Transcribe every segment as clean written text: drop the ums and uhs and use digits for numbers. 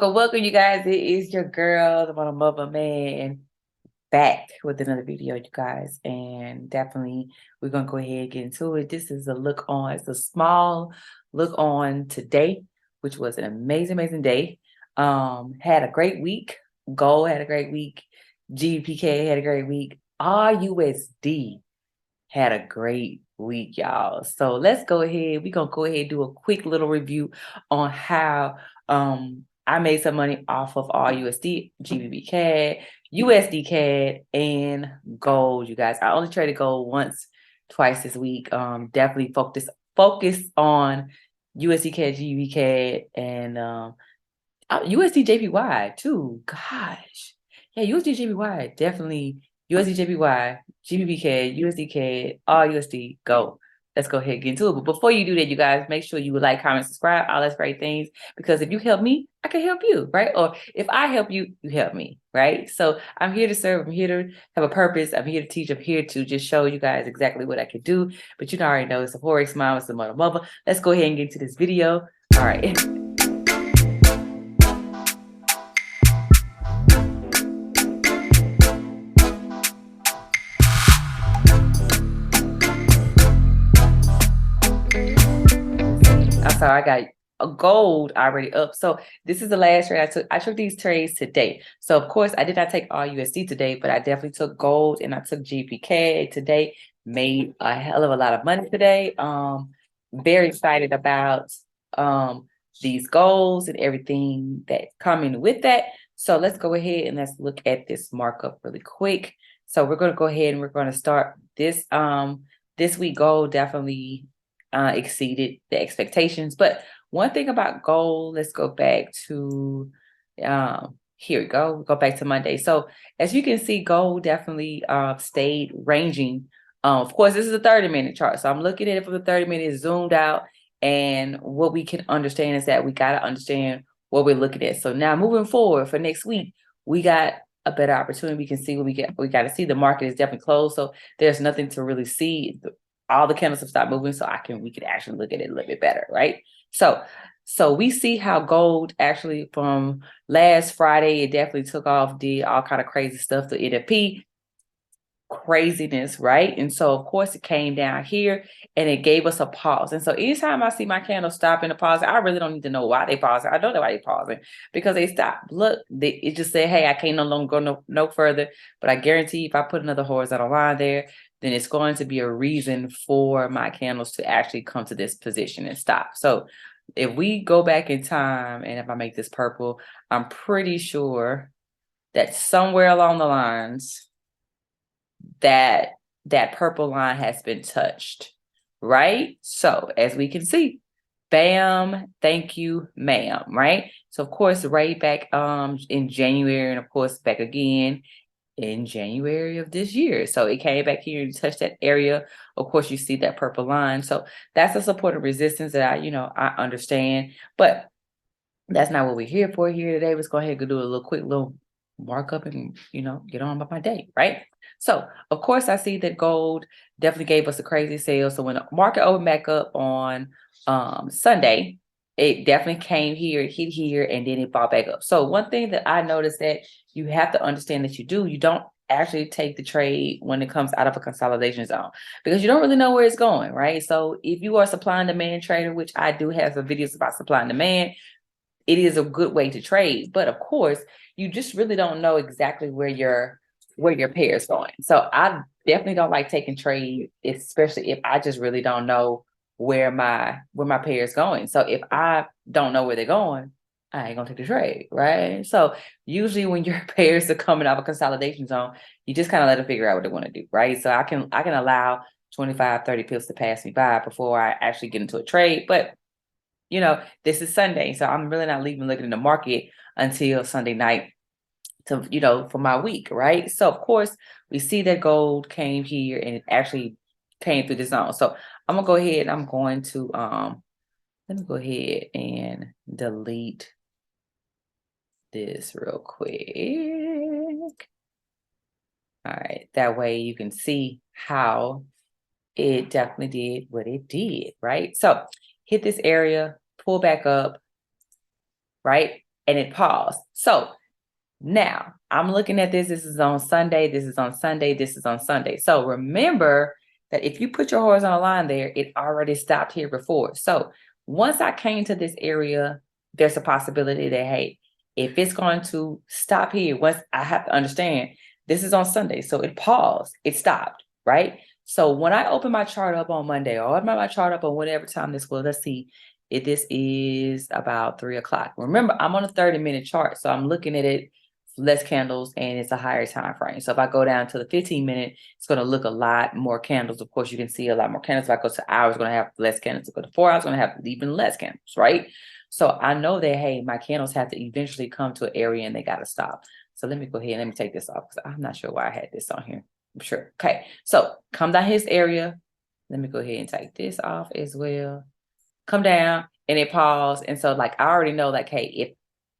Welcome, you guys. It is your girl, the mother man, back with another video, you guys. And definitely, we're gonna go ahead and get into it. This is a look on. It's a small look on today, which was an amazing day. Had a great week. Gold had a great week. Gbpcad had a great week. RUSD had a great week, y'all. So let's go ahead. We're gonna go ahead and do a quick little review on how I made some money off of RUSD, GBP USD CAD, and gold, you guys. I only traded gold once, twice this week. Definitely focus on USD CAD, GBP CAD, and USD JPY too. Gosh. Yeah, USD JPY, definitely USD JPY, GBPCAD, USD CAD, all USD, go. Let's go ahead and get into it. But before you do that, you guys, make sure you like, comment, subscribe, all those great things. Because if you help me, I can help you, right? Or if I help you, you help me, right? So I'm here to serve. I'm here to have a purpose. I'm here to teach. I'm here to just show you guys exactly what I can do. But you already know it's a Forex mom, it's a mother. Let's go ahead and get into this video. All right. So I got a gold already up. So this is the last trade I took. I took these trades today. So of course I did not take all USD today, but I definitely took gold and I took GPK today. Made a hell of a lot of money today. Very excited about these goals and everything that coming with that. So let's go ahead and let's look at this markup really quick. So we're going to go ahead and we're going to start this this week. Gold definitely exceeded the expectations. But one thing about gold, let's go back to here we go. Go back to Monday. So as you can see, gold definitely stayed ranging. Of course, this is a 30-minute chart. So I'm looking at it from the 30 minutes zoomed out. And what we can understand is that we got to understand what we're looking at. So now moving forward for next week, we got a better opportunity. We can see what we get. We got to see the market is definitely closed. So there's nothing to really see. All the candles have stopped moving, so we can actually look at it a little bit better, right? So we see how gold actually from last Friday, it definitely took off, did all kind of crazy stuff to NFP craziness, right? And so of course it came down here and it gave us a pause. And so anytime I see my candle stop and a pause, I really don't need to know why they pausing. I don't know why they pausing because they stopped. Look, it just said, hey, I can't no longer go no further. But I guarantee if I put another horizontal line there, then it's going to be a reason for my candles to actually come to this position and stop. So if we go back in time and if I make this purple, I'm pretty sure that somewhere along the lines, that purple line has been touched, right? So as we can see, bam, thank you, ma'am, right? So of course, right back in January, and of course back again in January of this year. So it came back here and touched that area. Of course, you see that purple line. So that's a support and resistance that I understand, but that's not what we're here for here today. Let's go ahead and do a quick little markup and get on about my day, right? So of course I see that gold definitely gave us a crazy sale. So when the market opened back up on Sunday, it definitely came here, hit here, and then it bought back up. So one thing that I noticed that you have to understand that you don't actually take the trade when it comes out of a consolidation zone because you don't really know where it's going, right? So if you are a supply and demand trader, which I do have some videos about supply and demand, it is a good way to trade. But of course, you just really don't know exactly where your pair is going. So I definitely don't like taking trade, especially if I just really don't know where my pair is going. So if I don't know where they're going, I ain't gonna take the trade, right? So usually when your pairs are coming out of a consolidation zone, you just kind of let them figure out what they want to do, right? So I can allow 25, 30 pips to pass me by before I actually get into a trade. But this is Sunday, so I'm really not leaving looking in the market until Sunday night to, for my week, right? So of course we see that gold came here and it actually came through the zone. So I'm gonna go ahead and I'm going to let me go ahead and delete this real quick. All right, that way you can see how it definitely did what it did, right? So hit this area, pull back up, right? and it paused. So now I'm looking at this. This is on Sunday. This is on Sunday. This is on Sunday. So remember that if you put your horizontal line there, it already stopped here before. So once I came to this area, there's a possibility that, hey, if it's going to stop here, once I have to understand this is on Sunday. So it paused, it stopped, right? So when I open my chart up on Monday, or open my chart up on whatever time this was, let's see, if this is about 3 o'clock. Remember, I'm on a 30-minute chart. So I'm looking at it less candles and it's a higher time frame. So if I go down to the 15-minute, it's going to look a lot more candles. Of course, you can see a lot more candles. If I go to hours, going to have less candles. If I go to 4 hours, going to have even less candles, right? So I know that, hey, my candles have to eventually come to an area and they got to stop. So let me go ahead and let me take this off because I'm not sure why I had this on here. I'm sure. Okay, so come down his area. Let me go ahead and take this off as well. Come down and it paused. And so like I already know, like, hey,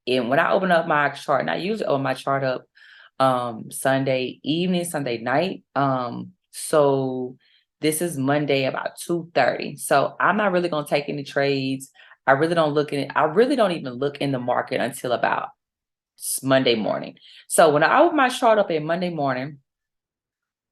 and when I open up my chart, and I usually open my chart up Sunday evening, Sunday night. So this is Monday about 2:30. So I'm not really gonna take any trades. I really don't look in it. I really don't even look in the market until about Monday morning. So when I open my chart up in Monday morning,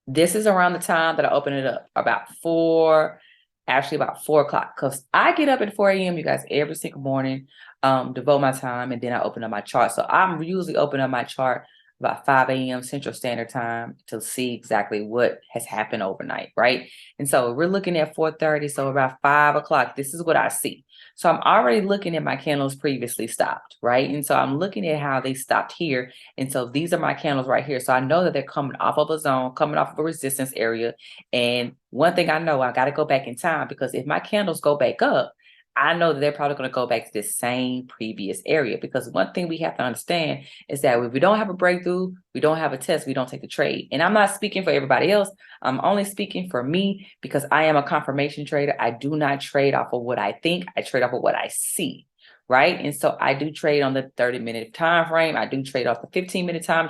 this is around the time that I open it up, about 4 o'clock, because I get up at 4 a.m. you guys every single morning, devote my time, and then I open up my chart. So I'm usually opening up my chart about 5 a.m. Central Standard Time to see exactly what has happened overnight, right? And so we're looking at 4:30, so about 5 o'clock, this is what I see. So I'm already looking at my candles previously stopped, right? And so I'm looking at how they stopped here. And so these are my candles right here. So I know that they're coming off of a zone, coming off of a resistance area. And one thing I know, I got to go back in time, because if my candles go back up, I know that they're probably going to go back to this same previous area. Because one thing we have to understand is that if we don't have a breakthrough, we don't have a test, we don't take the trade. And I'm not speaking for everybody else. I'm only speaking for me, because I am a confirmation trader. I do not trade off of what I think. I trade off of what I see, right? And so I do trade on the 30-minute time frame. I do trade off the 15-minute time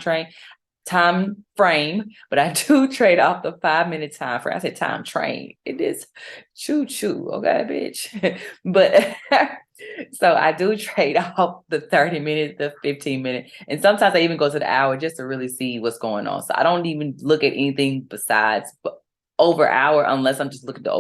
frame, but I do trade off the 5-minute time frame. I said time train. It is choo-choo, okay, bitch. But so I do trade off the 30-minute, the 15-minute, and sometimes I even go to the hour just to really see what's going on. So I don't even look at anything besides over hour unless I'm just looking at the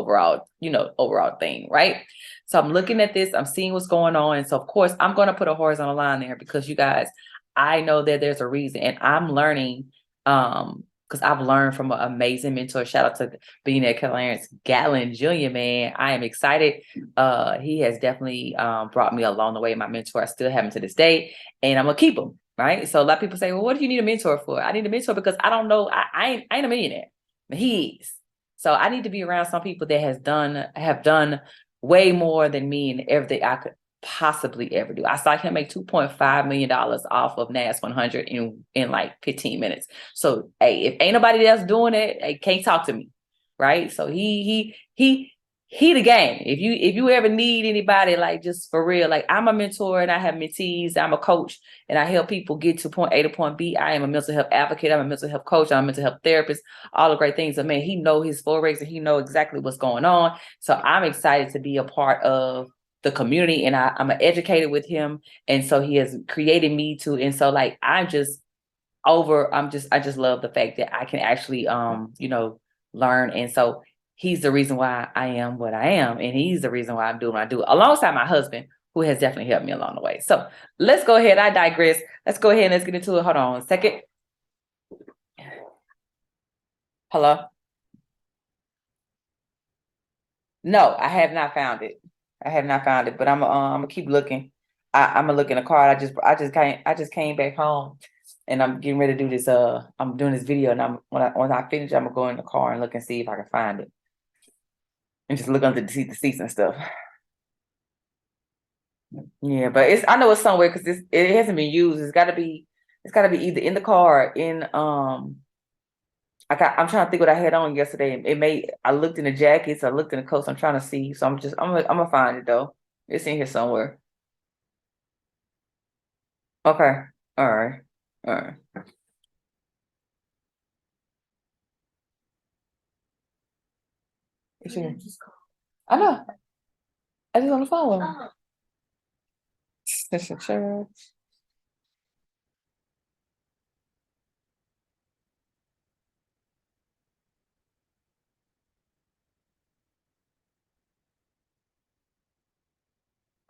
overall thing, right? So I'm looking at this, I'm seeing what's going on. And so of course I'm going to put a horizontal line there, because you guys, I know that there's a reason, and I'm learning, because I've learned from an amazing mentor. Shout out to Billionaire Clarence Gatlin Jr., man. I am excited. He has definitely brought me along the way. My mentor, I still have him to this day, and I'm gonna keep him, right? So a lot of people say, well, what do you need a mentor for? I need a mentor because I don't know. I ain't a millionaire, but he is. So I need to be around some people that have done way more than me and everything I could possibly ever do. I saw him make $2.5 million off of NAS 100 in like 15 minutes. So hey, if ain't nobody else doing it, hey, can't talk to me, right? So he the game. If you ever need anybody, like, just for real, like, I'm a mentor and I have mentees. I'm a coach and I help people get to point A to point B. I am a mental health advocate. I'm a mental health coach. I'm a mental health therapist. All the great things. I mean, he know his forex and he know exactly what's going on. So I'm excited to be a part of the community, and I'm educated with him, and so he has created me to. And so like I just love the fact that I can actually learn. And so he's the reason why I am what I am, and he's the reason why I'm doing what I do, alongside my husband, who has definitely helped me along the way. So let's go ahead. I digress. Let's go ahead and let's get into it. Hold on a second. Hello. No, I have not found it. I have not found it, but I'm gonna keep looking. I'm gonna look in the car. I just came back home, and I'm getting ready to do this. I'm doing this video, and when I finish, I'm gonna go in the car and look and see if I can find it, and just look under the seats and stuff. Yeah, but I know it's somewhere, because it hasn't been used. It's gotta be either in the car or in I'm trying to think what I had on yesterday. I looked in the jackets, I looked in the coats. I'm trying to see. So I'm gonna find it though. It's in here somewhere. Okay. All right. All right. It's in here. I know. I just on the phone with him. Sure.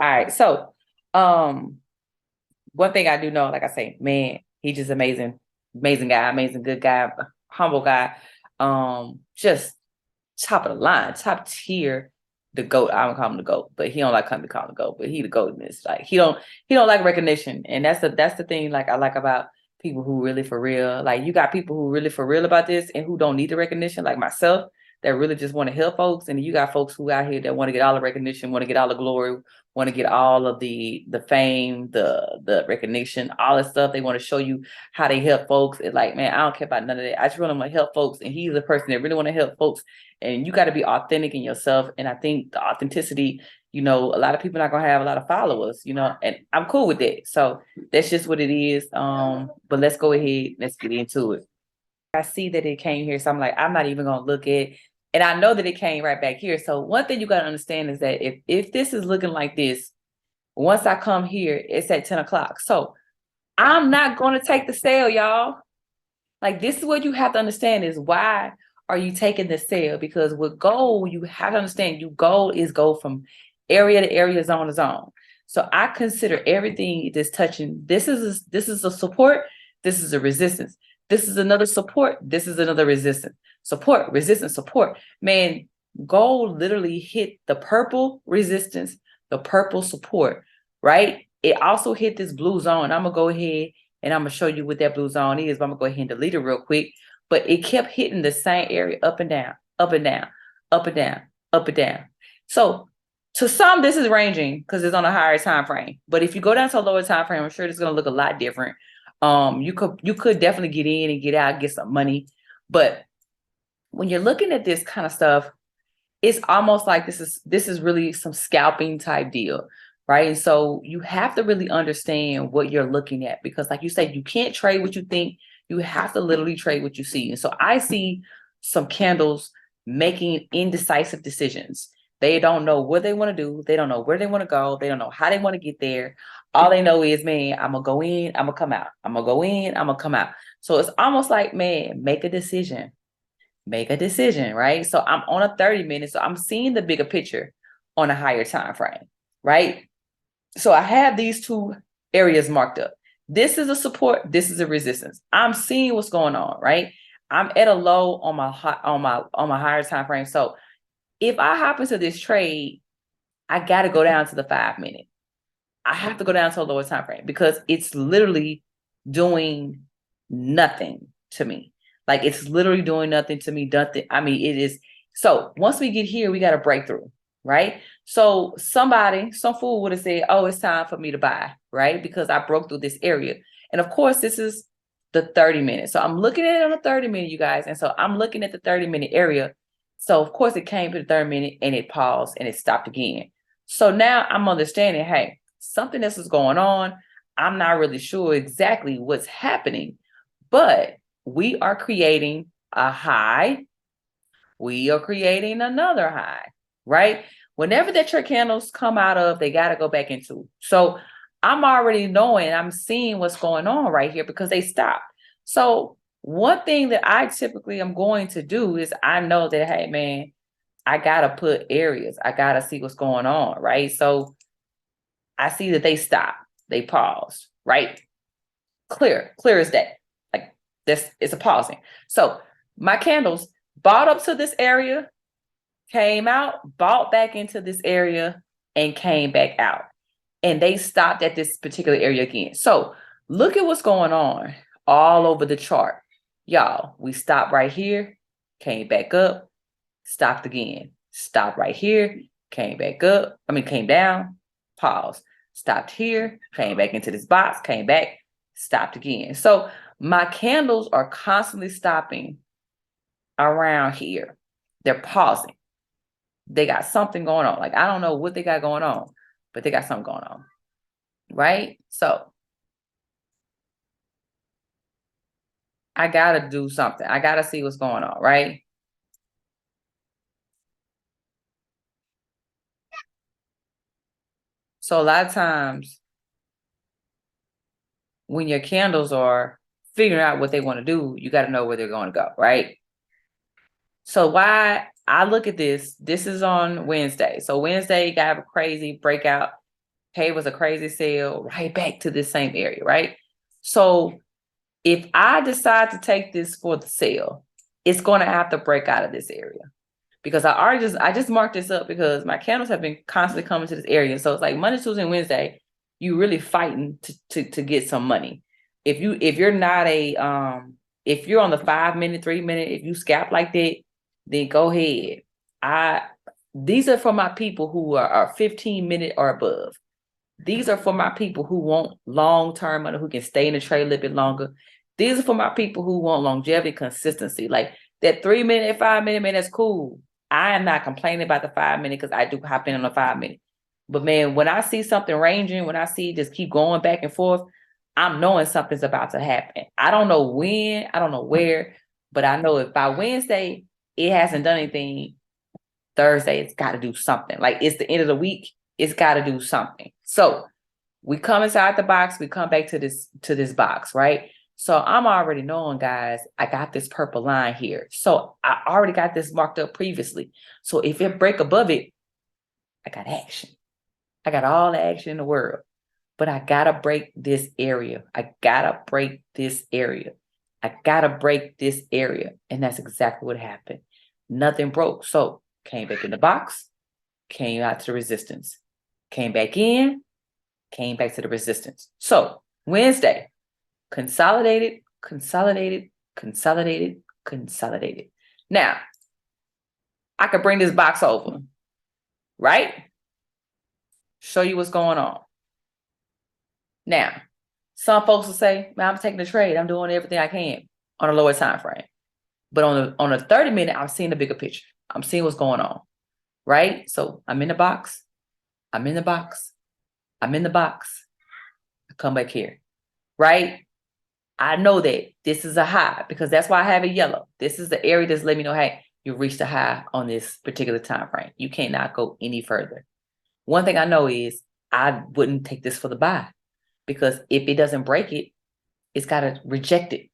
All right. So, one thing I do know, like I say, man, he's just amazing, amazing guy, amazing good guy, humble guy. Just top of the line, top tier, the GOAT. I don't call him the GOAT, but he don't like coming to call him the GOAT, but he the GOAT in this. Like he don't like recognition. And that's the thing like I like about people who really for real. Like you got people who really for real about this and who don't need the recognition, like myself, that really just want to help folks. And you got folks who out here that want to get all the recognition, want to get all the glory, want to get all of the fame, the recognition, all this stuff. They want to show you how they help folks. It's like, man, I don't care about none of that. I just really want to help folks. And he's the person that really want to help folks. And you got to be authentic in yourself. And I think the authenticity, you know, a lot of people are not gonna have a lot of followers, you know, and I'm cool with that. So that's just what it is. But let's go ahead, let's get into it. I see that it came here, so I'm like, I'm not even gonna look at, and I know that it came right back here. So one thing you gotta understand is that if this is looking like this, once I come here, it's at 10 o'clock. So I'm not gonna take the sale, y'all. Like this is what you have to understand is why are you taking the sale? Because with gold, you have to understand gold is gold from area to area, zone to zone. So I consider everything that's touching. This is a support. This is a resistance. This is another support. This is another resistance. Support, resistance, support. Man, gold literally hit the purple resistance, the purple support, right? It also hit this blue zone. I'm gonna go ahead and I'm gonna show you what that blue zone is, but I'm gonna go ahead and delete it real quick. But it kept hitting the same area up and down, up and down, up and down, up and down. So to some, this is ranging because it's on a higher time frame. But if you go down to a lower time frame, I'm sure it's gonna look a lot different. You could definitely get in and get out, get some money. But when you're looking at this kind of stuff, it's almost like this is really some scalping type deal, right? And so you have to really understand what you're looking at because, like you said, you can't trade what you think. You have to literally trade what you see. And so I see some candles making indecisive decisions. They don't know what they want to do. They don't know where they want to go. They don't know how they want to get there. All they know is, man, I'm gonna go in, I'm gonna come out. I'm gonna go in, I'm gonna come out. So it's almost like, man, make a decision, right? So I'm on a 30 minutes, so I'm seeing the bigger picture on a higher time frame, right? So I have these two areas marked up. This is a support, this is a resistance. I'm seeing what's going on, right? I'm at a low on my higher time frame. So if I hop into this trade, I got to go down to the 5 minute. I have to go down to a lower time frame because it's literally doing nothing to me. Like it's literally doing nothing to me. Nothing. I mean, it is. So once we get here, we got a breakthrough, right? So some fool would have said, oh, it's time for me to buy, right? Because I broke through this area. And of course, this is the 30 minutes. So I'm looking at it on the 30 minute, you guys. And so I'm looking at the 30-minute area. So of course it came to the 30 minute and it paused and it stopped again. So now I'm understanding, hey, something else is going on. I'm not really sure exactly what's happening, but we are creating a high. We are creating another high, right? Whenever that your candles come out of, they got to go back into. So I'm already knowing, I'm seeing what's going on right here because they stopped. So one thing that I typically am going to do is I know that, hey, man, I got to put areas. I got to see what's going on, right? So I see that they stopped. They paused, right? Clear as day. Like this is a pausing. So my candles bought up to this area, came out, bought back into this area, and came back out. And they stopped at this particular area again. So look at what's going on all over the chart. Y'all, we stopped right here, came back up, stopped again. Stopped right here, came back up. Came down, pause. Stopped here, came back into this box, came back, stopped again. So my candles are constantly stopping around here. They're pausing. They got something going on. Like, I don't know what they got going on, but they got something going on, right? So I got to do something. I got to see what's going on, right? So a lot of times when your candles are figuring out what they want to do, you got to know where they're going to go, right? So why I look at this is on Wednesday. So Wednesday, you got a crazy breakout. hey, it was a crazy sale, right back to this same area, right? So if I decide to take this for the sale, it's going to have to break out of this area, because I just marked this up because my candles have been constantly coming to this area. So it's like Monday, Tuesday, and Wednesday, you really fighting to get some money. If you're not if you're on the 5 minute, 3 minute, if you scalp like that, then go ahead. These are for my people who are 15 minute or above. These are for my people who want long-term money, who can stay in the trade a little bit longer. These are for my people who want longevity, consistency. Like that 3 minute, 5 minute, man, that's cool. I am not complaining about the 5 minute because I do hop in on the 5 minute. But man, when I see something ranging, when I see just keep going back and forth, I'm knowing something's about to happen. I don't know when, I don't know where, but I know if by Wednesday it hasn't done anything, Thursday it's got to do something. Like it's the end of the week, it's got to do something. So we come inside the box, we come back to this box, right? So I'm already knowing, guys, I got this purple line here. So I already got this marked up previously. So if it break above it, I got action. I got all the action in the world. But I gotta break this area. I gotta break this area. I gotta break this area. And that's exactly what happened. Nothing broke. So came back in the box, came out to the resistance, came back in, came back to the resistance. So Wednesday, consolidated, consolidated, consolidated, consolidated. Now, I could bring this box over, right? Show you what's going on. Now, some folks will say, man, I'm taking the trade. I'm doing everything I can on a lower time frame. But on a 30 minute, I'm seeing the bigger picture. I'm seeing what's going on, right? So I'm in the box. I'm in the box. I'm in the box. I come back here, right? I know that this is a high because that's why I have it yellow. This is the area that's letting me know, hey, you reached a high on this particular time frame. You cannot go any further. One thing I know is I wouldn't take this for the buy, because if it doesn't break it, it's got to reject it.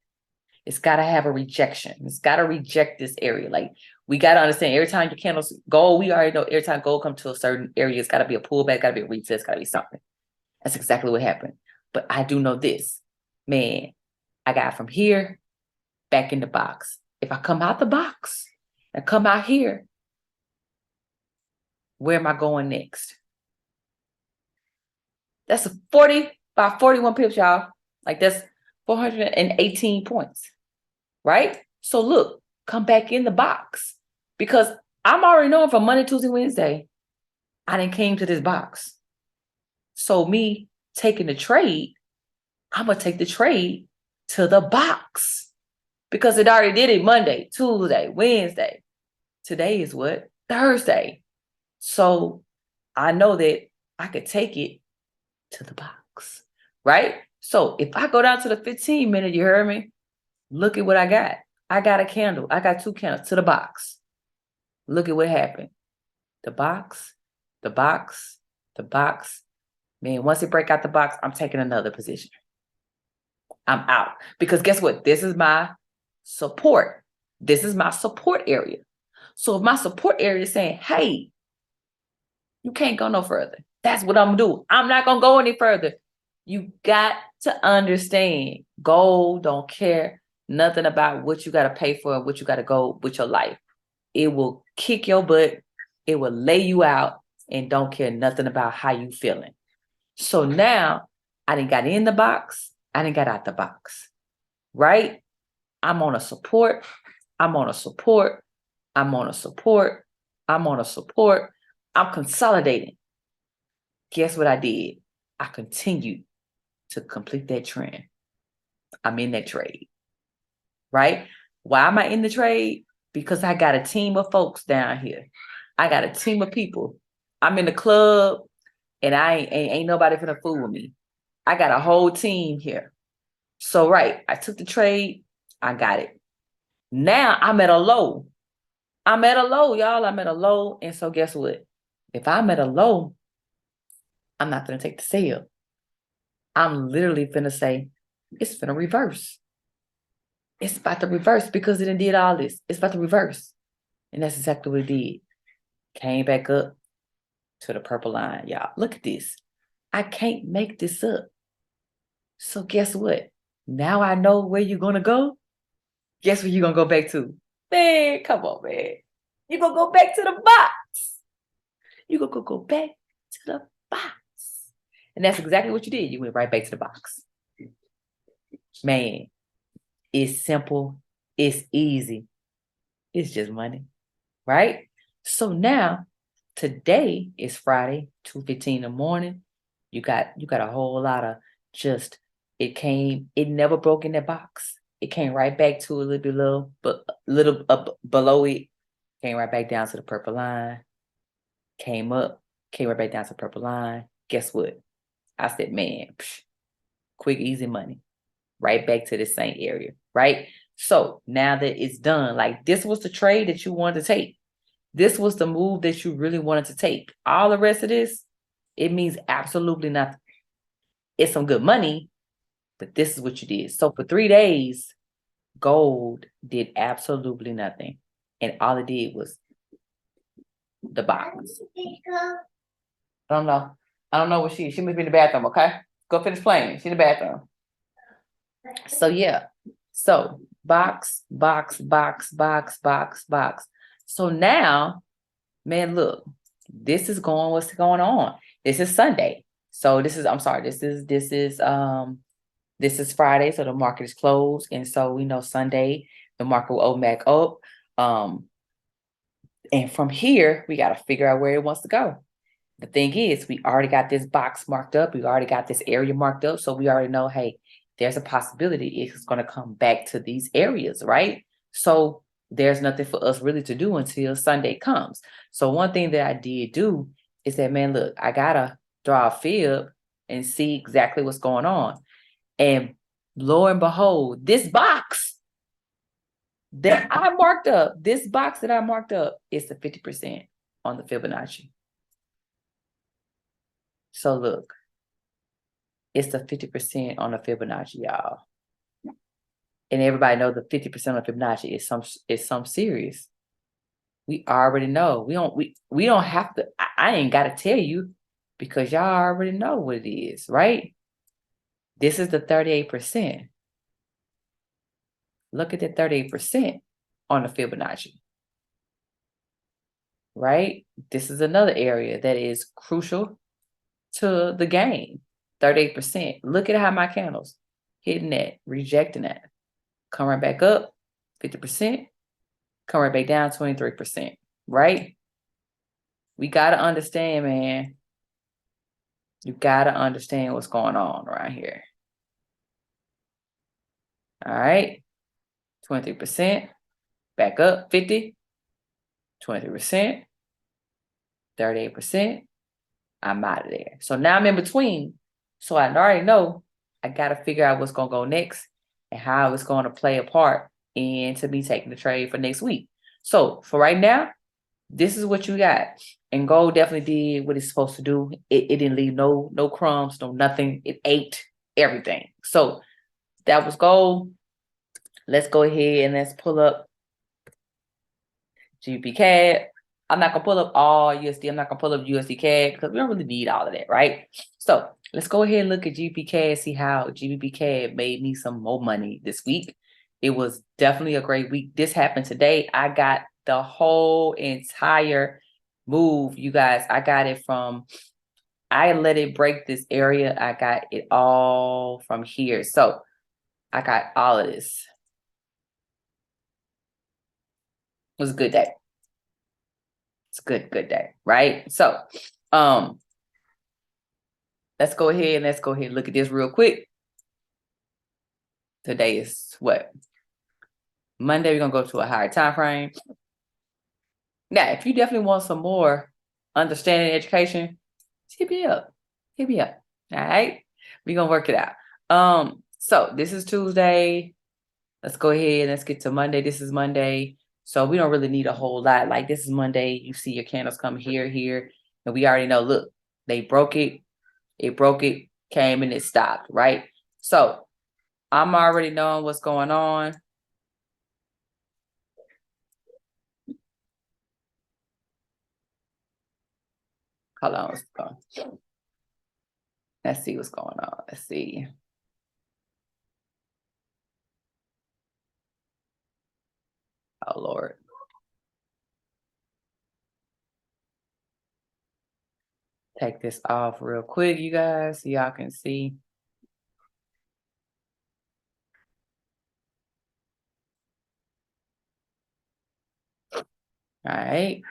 It's got to have a rejection. It's got to reject this area. Like, we got to understand, every time your candles gold, we already know every time gold comes to a certain area, it's got to be a pullback, got to be a retest, got to be something. That's exactly what happened. But I do know this, man, I got from here back in the box. If I come out the box and come out here, where am I going next? That's a 40 by 41 pips, y'all. Like, that's 418 points, right? So look, come back in the box, because I'm already knowing from Monday, Tuesday, Wednesday, I done came to this box. So me taking the trade, I'm going to take the trade to the box, because it already did it Monday, Tuesday, Wednesday. Today is what? Thursday. So I know that I could take it to the box, right? So if I go down to the 15 minute, you heard me? Look at what I got. I got a candle. I got two candles to the box. Look at what happened. The box, the box, the box. Man, once it break out the box, I'm taking another position. I'm out. Because guess what? This is my support. This is my support area. So if my support area is saying, hey, you can't go no further, that's what I'm gonna do. I'm not gonna go any further. You got to understand, gold don't care nothing about what you got to pay for and what you got to go with your life. It will kick your butt. It will lay you out and don't care nothing about how you feeling. So now I done got in the box. I done got out the box, right? I'm on a support. I'm on a support. I'm on a support. I'm on a support. I'm consolidating. Guess what I did? I continued to complete that trend. I'm in that trade, right? Why am I in the trade? Because I got a team of folks down here. I got a team of people. I'm in the club, and ain't nobody finna fool with me. I got a whole team here. So, right, I took the trade. I got it. Now I'm at a low. I'm at a low, y'all. I'm at a low. And so guess what? If I'm at a low, I'm not going to take the sale. I'm literally finna say, it's finna reverse. It's about to reverse because it done did all this. It's about to reverse. And that's exactly what it did. Came back up to the purple line, y'all. Look at this. I can't make this up. So guess what? Now I know where you're gonna go. Guess where you're gonna go back to? Man, come on, man. You're gonna go back to the box. You're gonna go back to the box. And that's exactly what you did. You went right back to the box. Man, it's simple. It's easy. It's just money, right? So now, today is Friday, 2:15 in the morning. You got a whole lot of just, it never broke in that box. It came right back to a little bit low, but little up below it, came right back down to the purple line, came up, came right back down to the purple line. Guess what? I said, man, quick, easy money. Right back to the same area, right? So now that it's done, like this was the trade that you wanted to take. This was the move that you really wanted to take. All the rest of this, it means absolutely nothing. It's some good money, but this is what you did. So for 3 days, gold did absolutely nothing. And all it did was the box. I don't know. I don't know what she must be in the bathroom, okay? Go finish playing. She's in the bathroom. So yeah. So box, box, box, box, box, box. So now, man, look, what's going on? This is Sunday. So this is Friday, so the market is closed. And so we know Sunday, the market will open back up. And from here, we got to figure out where it wants to go. The thing is, we already got this box marked up. We already got this area marked up. So we already know, hey, there's a possibility it's going to come back to these areas, right? So there's nothing for us really to do until Sunday comes. So one thing that I did do is that, man, look, I got to draw a fib and see exactly what's going on. And lo and behold, this box that I marked up is the 50% on the Fibonacci. So look, it's the 50% on the Fibonacci, y'all. And everybody knows the 50% of Fibonacci is some serious. We already know. We don't have to, I ain't gotta tell you because y'all already know what it is, right? This is the 38%. Look at the 38% on the Fibonacci. Right? This is another area that is crucial to the game. 38%. Look at how my candles hitting that, rejecting that. Come right back up, 50%. Come right back down, 23%. Right? We got to understand, man. You got to understand what's going on around here. All right? 23%. Back up, 50. 20%. 38%. I'm out of there. So now I'm in between. So I already know I got to figure out what's going to go next and how it's going to play a part into me taking the trade for next week. So for right now, this is what you got. And gold definitely did what it's supposed to do. It didn't leave no crumbs, no nothing. It ate everything. So that was gold. Let's go ahead and let's pull up Gbpcad. I'm not going to pull up all USD. I'm not going to pull up USD CAD because we don't really need all of that, right? So let's go ahead and look at Gbpcad, see how Gbpcad made me some more money this week. It was definitely a great week. This happened today. I got the whole entire move, you guys. I got it from, I let it break this area. I got it all from here. So I got all of this. It was a good day. It's a good day, right? So let's go ahead and look at this real quick. Today is what? Monday, we're gonna go to a higher time frame. Now, if you definitely want some more understanding education, hit me up. Hit me up. All right. We're gonna work it out. So this is Tuesday. Let's go ahead and let's get to Monday. This is Monday. So we don't really need a whole lot. Like this is Monday. You see your candles come here, and we already know, look, they broke it. It broke it, came and it stopped, right? So I'm already knowing what's going on. Hold on. Let's see what's going on. Let's see. Oh, Lord. Take this off real quick, you guys, so y'all can see. All right.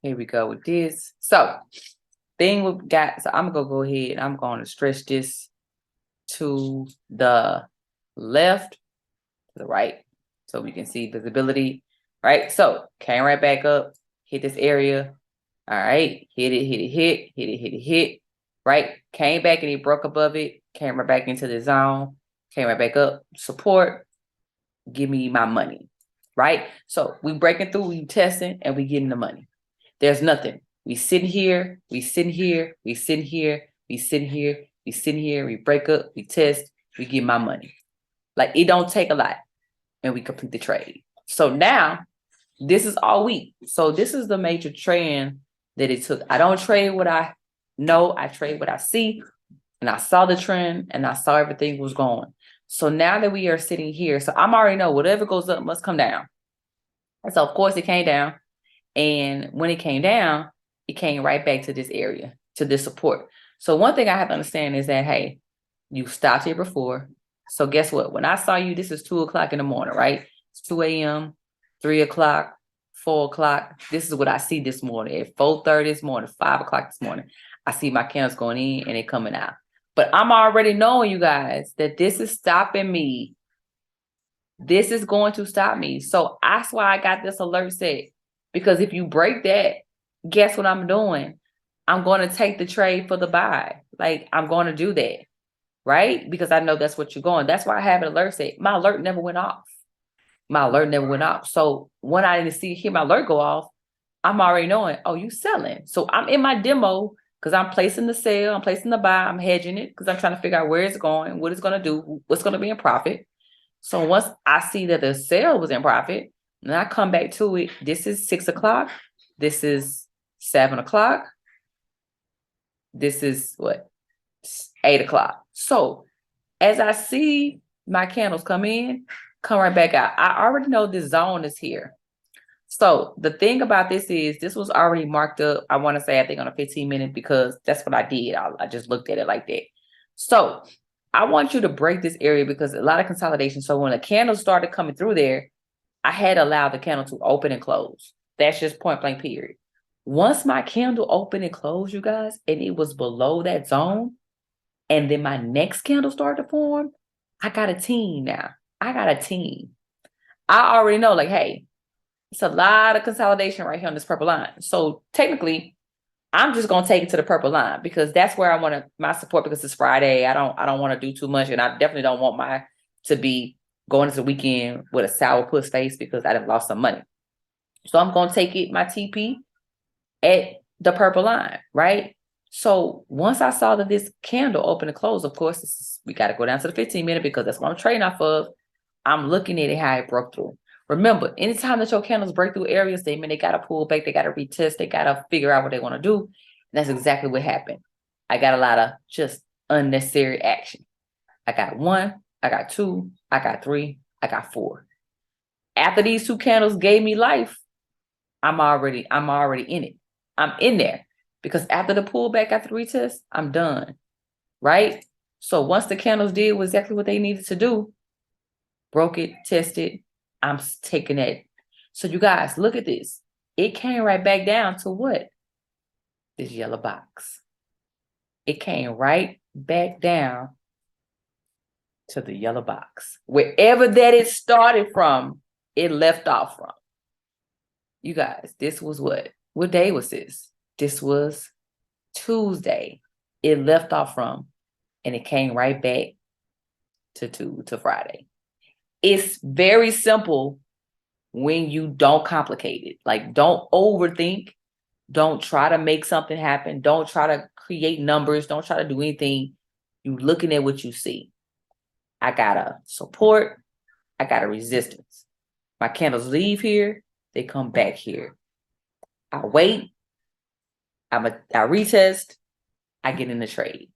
Here we go with this. So thing we got, so I'm gonna go ahead and I'm going to stretch this to the left, to the right, so we can see visibility, right? So came right back up, hit this area. All right, hit, right? Came back and he broke above it, came right back into the zone, came right back up, support, give me my money, right? So we breaking through, we testing, and we getting the money. There's nothing. We sit here, we sit here, we sit here, we sit here, we sit here, we break up, we test, we get my money. Like, it don't take a lot, and we complete the trade. So now, this is all week. So this is the major trend that it took. I don't trade what I know, I trade what I see, and I saw the trend, and I saw everything was going. So now that we are sitting here, so I'm already know whatever goes up must come down. And so of course it came down. And when it came down, it came right back to this area, to this support. So one thing I have to understand is that, hey, you stopped here before. So guess what? When I saw you, this is 2 o'clock in the morning, right? It's 2 a.m., 3 o'clock, 4 o'clock. This is what I see this morning. At 4:30 this morning, 5 o'clock this morning, I see my candles going in and they coming out. But I'm already knowing, you guys, that this is stopping me. This is going to stop me. So that's why I got this alert set. Because if you break that, guess what I'm doing? I'm going to take the trade for the buy. Like, I'm going to do that, right? Because I know that's what you're going. That's why I have an alert set. My alert never went off. My alert never went off. So when I didn't hear my alert go off, I'm already knowing, oh, you selling. So I'm in my demo because I'm placing the sell, I'm placing the buy, I'm hedging it because I'm trying to figure out where it's going, what it's going to do, what's going to be in profit. So once I see that the sale was in profit, and I come back to it, this is 6 o'clock, this is 7 o'clock, this is what, 8 o'clock. So as I see my candles come in, come right back out, I already know this zone is here. So the thing about this is this was already marked up, I want to say, I think on a 15-minute, because that's what I did. I just looked at it like that. So I want you to break this area because a lot of consolidation. So when the candles started coming through there, I had allowed the candle to open and close. That's just point blank period. Once my candle opened and closed, you guys, and it was below that zone, and then my next candle started to form, I got a team now. I got a team. I already know, like, hey, it's a lot of consolidation right here on this purple line. So technically, I'm just gonna take it to the purple line because that's where I want my support, because it's Friday. I don't want to do too much, and I definitely don't want my to be going into the weekend with a sour puss face because I done lost some money. So I'm gonna take it, my TP, at the purple line, right? So once I saw that this candle open and close, of course, we got to go down to the 15-minute because that's what I'm trading off of. I'm looking at it how it broke through. Remember, anytime that your candles break through areas, they mean they got to pull back, they got to retest, they got to figure out what they want to do. And that's exactly what happened. I got a lot of just unnecessary action. I got 1, I got 2, I got 3, I got 4. After these 2 candles gave me life, I'm already in it. I'm in there because after the pullback, after the retest, I'm done, right? So once the candles did exactly what they needed to do, broke it, tested, I'm taking that. So you guys, look at this. It came right back down to what? This yellow box. It came right back down to the yellow box. Wherever that it started from, it left off from. You guys, this was what? What day was this? This was Tuesday. It left off from, and it came right back to Friday. It's very simple when you don't complicate it. Like, don't overthink. Don't try to make something happen. Don't try to create numbers. Don't try to do anything. You looking at what you see. I got a support. I got a resistance. My candles leave here. They come back here. I wait. I retest, I get in the trade.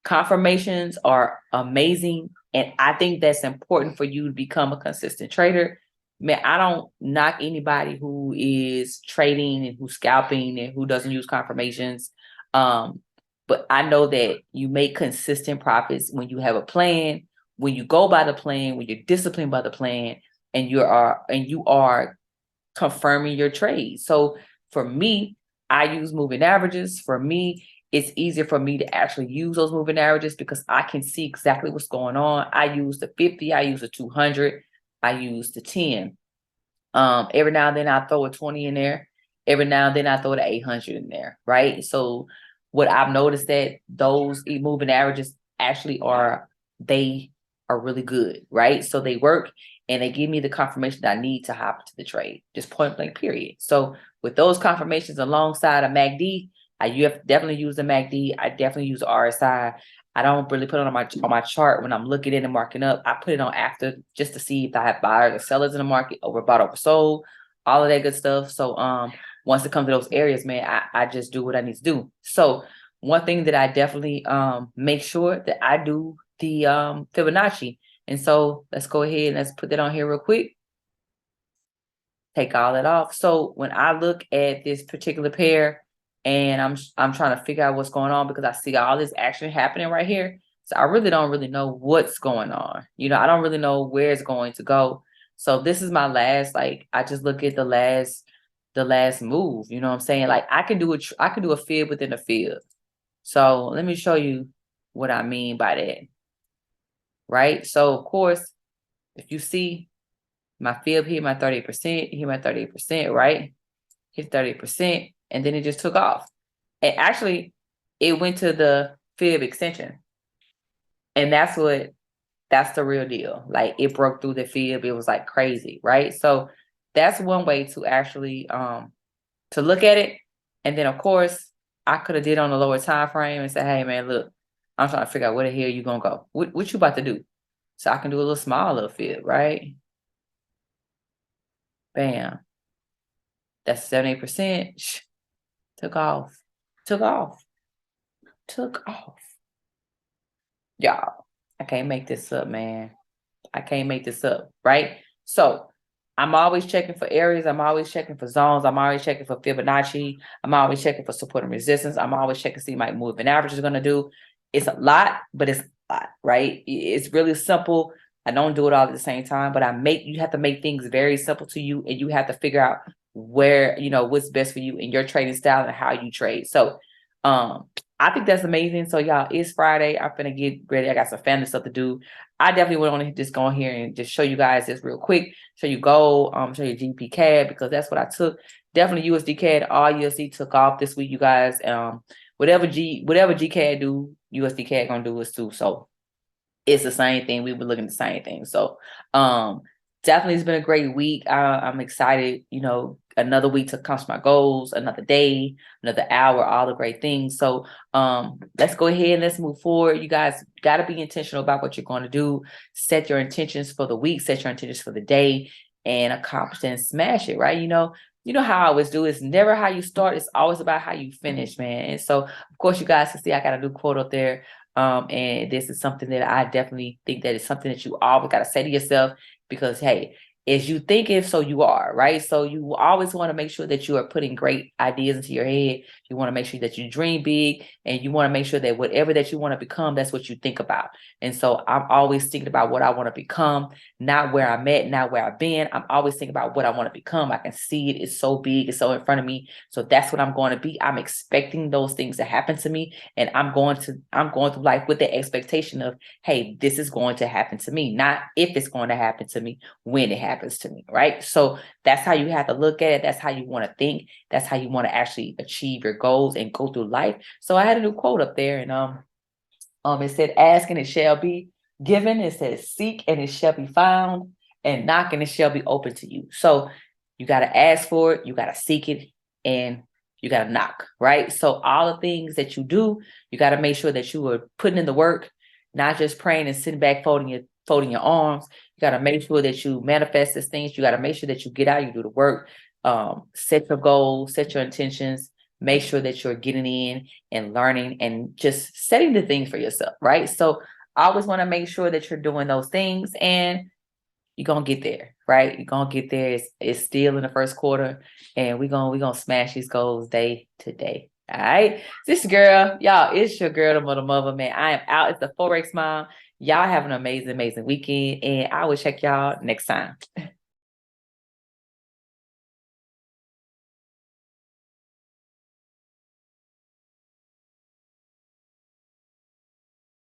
Confirmations are amazing. And I think that's important for you to become a consistent trader. Man, I don't knock anybody who is trading and who's scalping and who doesn't use confirmations. But I know that you make consistent profits when you have a plan, when you go by the plan, when you're disciplined by the plan, and you are confirming your trade. So for me, I use moving averages. For me, it's easier for me to actually use those moving averages because I can see exactly what's going on. I use the 50, I use the 200, I use the 10. Every now and then I throw a 20 in there. Every now and then I throw the 800 in there, right? So what I've noticed that those moving averages actually they are really good, right? So they work and they give me the confirmation that I need to hop into the trade, just point blank period. So with those confirmations alongside a MACD, you have definitely use the MACD. I definitely use the RSI. I don't really put it on my chart when I'm looking in and marking up. I put it on after just to see if I have buyers or sellers in the market, overbought, oversold, all of that good stuff. So once it comes to those areas, man, I just do what I need to do. So one thing that I definitely make sure that I do the Fibonacci. And so let's go ahead and let's put that on here real quick. Take all that off. So when I look at this particular pair, and I'm trying to figure out what's going on because I see all this action happening right here. So I really don't really know what's going on. I don't really know where it's going to go. So this is my last, like, I just look at the last move. You know what I'm saying? Like I can do a fib within a fib. So let me show you what I mean by that. Right? So of course, if you see my fib here, my 30%, here my 30%, right? Hit 30%. And then it just took off. And actually, it went to the fib extension. And that's the real deal. Like it broke through the fib. It was like crazy, right? So that's one way to actually to look at it. And then of course, I could have did on the lower time frame and said, hey man, look, I'm trying to figure out where the hell you gonna go. What you about to do? So I can do a little small little fib, right? Bam. That's 70%. Took off. Y'all, I can't make this up, man. I can't make this up, right? So I'm always checking for areas. I'm always checking for zones. I'm always checking for Fibonacci. I'm always checking for support and resistance. I'm always checking to see my moving average is going to do. It's a lot, but it's a lot, right? It's really simple. I don't do it all at the same time, but you have to make things very simple to you, and you have to figure out where, what's best for you in your trading style and how you trade. So, I think that's amazing. So y'all, it's Friday. I'm gonna get ready. I got some family stuff to do. I definitely want to just go in here and just show you guys this real quick. Show you gold, show you Gbpcad because that's what I took. Definitely USDCAD. All USD took off this week, you guys. Whatever GCAD do, USDCAD gonna do it too. So it's the same thing. We were looking at the same thing. So definitely it's been a great week. I'm excited, another week to accomplish my goals, another day, another hour, all the great things. So let's go ahead and let's move forward. You guys got to be intentional about what you're going to do. Set your intentions for the week, set your intentions for the day, and accomplish and smash it, right? You know how I always do. It's never how you start. It's always about how you finish, man. And so, of course, you guys can see I got a new quote up there. And this is something that I definitely think that is something that you always got to say to yourself because, hey, as you think if, so you are, right? So you always want to make sure that you are putting great ideas into your head. You want to make sure that you dream big, and you want to make sure that whatever that you want to become, that's what you think about. And so I'm always thinking about what I want to become, not where I'm at, not where I've been. I'm always thinking about what I want to become. I can see it. It's so big. It's so in front of me. So that's what I'm going to be. I'm expecting those things to happen to me. And I'm going through life with the expectation of, hey, this is going to happen to me, not if it's going to happen to me, when it happens to me, right? So that's how you have to look at it. That's how you want to think. That's how you want to actually achieve your goals and go through life. So I had a new quote up there, and it said, "Ask and it shall be given." It says, "Seek and it shall be found, and knock and it shall be open to you." So you got to ask for it, you got to seek it, and you got to knock, right? So all the things that you do, you got to make sure that you are putting in the work, not just praying and sitting back folding your arms. You got to make sure that you manifest these things. You got to make sure that you get out, you do the work, set your goals, set your intentions, make sure that you're getting in and learning and just setting the things for yourself, right? So I always want to make sure that you're doing those things, and you're gonna get there, right? You're gonna get there. It's still in the first quarter, and we're gonna smash these goals day to day. All right. This girl, y'all, it's your girl, the mother, man. I am out. It's the Forex Mom. Y'all have an amazing, amazing weekend, and I will check y'all next time.